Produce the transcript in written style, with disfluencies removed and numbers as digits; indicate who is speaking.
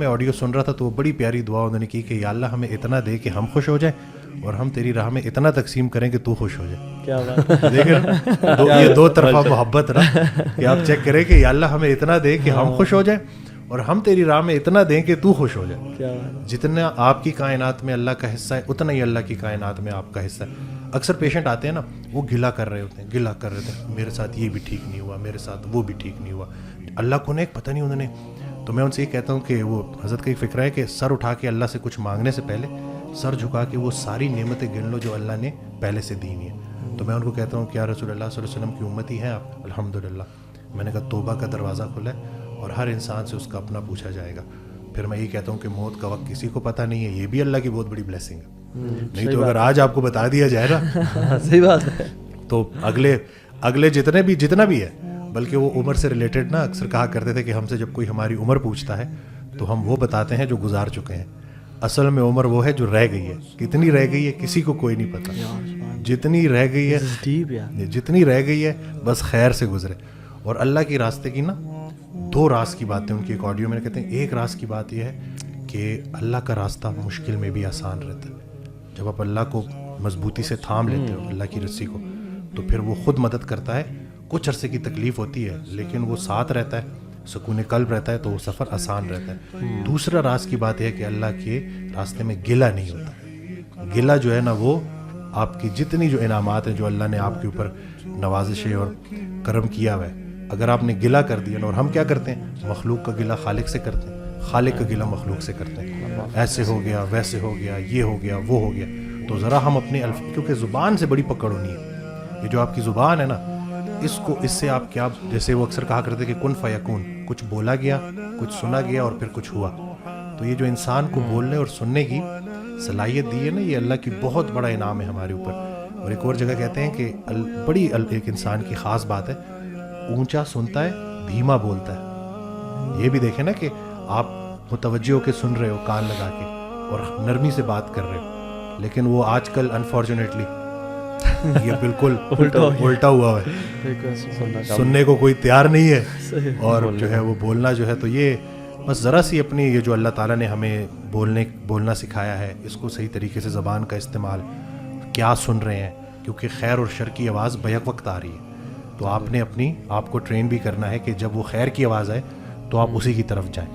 Speaker 1: میں آڈیو سن رہا تھا تو وہ بڑی پیاری دعا انہوں نے کی کہ یا اللہ ہمیں اتنا دے کہ ہم خوش ہو جائیں اور ہم تیری راہ میں اتنا تقسیم کریں کہ تو خوش ہو جائے.
Speaker 2: کیا بات ہے.
Speaker 1: دیکھیں یہ دو طرفہ محبت نا کہ آپ چیک کریں کہ یا اللہ ہمیں اتنا دے کہ ہم خوش ہو جائیں اور ہم تیری راہ میں اتنا دیں کہ تو خوش ہو جائے. جتنا آپ کی کائنات میں اللہ کا حصہ ہے اتنا ہی اللہ کی کائنات میں آپ کا حصہ ہے. اکثر پیشنٹ آتے ہیں نا وہ گلا کر رہے ہوتے ہیں, گلا کر رہے تھے میرے ساتھ یہ بھی ٹھیک نہیں ہوا, میرے ساتھ وہ بھی ٹھیک نہیں ہوا, اللہ کو نے پتہ نہیں انہوں نے. تو میں ان سے یہ کہتا ہوں کہ وہ حضرت کا ایک فکرہ ہے کہ سر اٹھا کے اللہ سے کچھ مانگنے سے پہلے سر جھکا کے وہ ساری نعمتیں گن لو جو اللہ نے پہلے سے دی ہوئی ہیں. تو میں ان کو کہتا ہوں کہ یا رسول اللہ صلی اللہ علیہ وسلم کی امتی ہیں آپ, الحمدللہ. میں نے کہا توبہ کا دروازہ کھلا ہے اور ہر انسان سے اس کا اپنا پوچھا جائے گا. پھر میں یہ کہتا ہوں کہ موت کا وقت کسی کو پتہ نہیں ہے, یہ بھی اللہ کی بہت بڑی بلیسنگ ہے. نہیں تو اگر آج آپ کو بتا دیا جائے نا
Speaker 2: صحیح بات ہے
Speaker 1: تو اگلے جتنا بھی ہے, بلکہ وہ عمر سے ریلیٹڈ نا اکثر کہا کرتے تھے کہ ہم سے جب کوئی ہماری عمر پوچھتا ہے تو ہم وہ بتاتے ہیں جو گزار چکے ہیں. اصل میں عمر وہ ہے جو رہ گئی ہے. کتنی رہ گئی ہے کسی کو کوئی نہیں پتا. جتنی رہ گئی ہے بس خیر سے گزرے. اور اللہ کے راستے کی نا دو راز کی باتیں ان کی ایک آڈیو میں کہتے ہیں. ایک راز کی بات یہ ہے کہ اللہ کا راستہ مشکل میں بھی آسان رہتا ہے. جب آپ اللہ کو مضبوطی سے تھام لیتے ہو اللہ کی رسی کو تو پھر وہ خود مدد کرتا ہے. کچھ عرصے کی تکلیف ہوتی ہے لیکن وہ ساتھ رہتا ہے, سکون قلب رہتا ہے, تو وہ سفر آسان رہتا ہے. دوسرا راز کی بات ہے کہ اللہ کے راستے میں گلہ نہیں ہوتا. گلہ جو ہے نا وہ آپ کی جتنی جو انعامات ہیں جو اللہ نے آپ کے اوپر نوازشیں اور کرم کیا ہوا ہے, اگر آپ نے گلہ کر دیا نا, اور ہم کیا کرتے ہیں مخلوق کا گلہ خالق سے کرتے ہیں, خالق کا گلہ مخلوق سے کرتے ہیں. ایسے ہو گیا ویسے ہو گیا یہ ہو گیا وہ ہو گیا. تو ذرا ہم اپنے کیونکہ زبان سے بڑی پکڑ ہونی ہے. یہ جو آپ کی زبان ہے نا اس سے آپ کیا, جیسے وہ اکثر کہا کرتے کہ کن فیکون, کچھ بولا گیا کچھ سنا گیا اور پھر کچھ ہوا. تو یہ جو انسان کو بولنے اور سننے کی صلاحیت دی ہے نا, یہ اللہ کی بہت بڑا انعام ہے ہمارے اوپر. اور ایک اور جگہ کہتے ہیں کہ بڑی ایک انسان کی خاص بات ہے, اونچا سنتا ہے دھیما بولتا ہے. یہ بھی دیکھیں نا کہ آپ متوجہ ہو کے سن رہے ہو کان لگا کے اور نرمی سے بات کر رہے ہو, لیکن وہ آج کل انفارچونیٹلی یہ بالکل الٹا ہوا ہے. سننے کو کوئی تیار نہیں ہے اور جو ہے وہ بولنا جو ہے. تو یہ بس ذرا سی اپنی یہ جو اللہ تعالیٰ نے ہمیں بولنا سکھایا ہے اس کو صحیح طریقے سے زبان کا استعمال, کیا سن رہے ہیں, کیونکہ خیر اور شر کی آواز بیک وقت آ رہی ہے. تو آپ نے آپ کو ٹرین بھی کرنا ہے کہ جب وہ خیر کی آواز آئے تو آپ اسی کی طرف جائیں.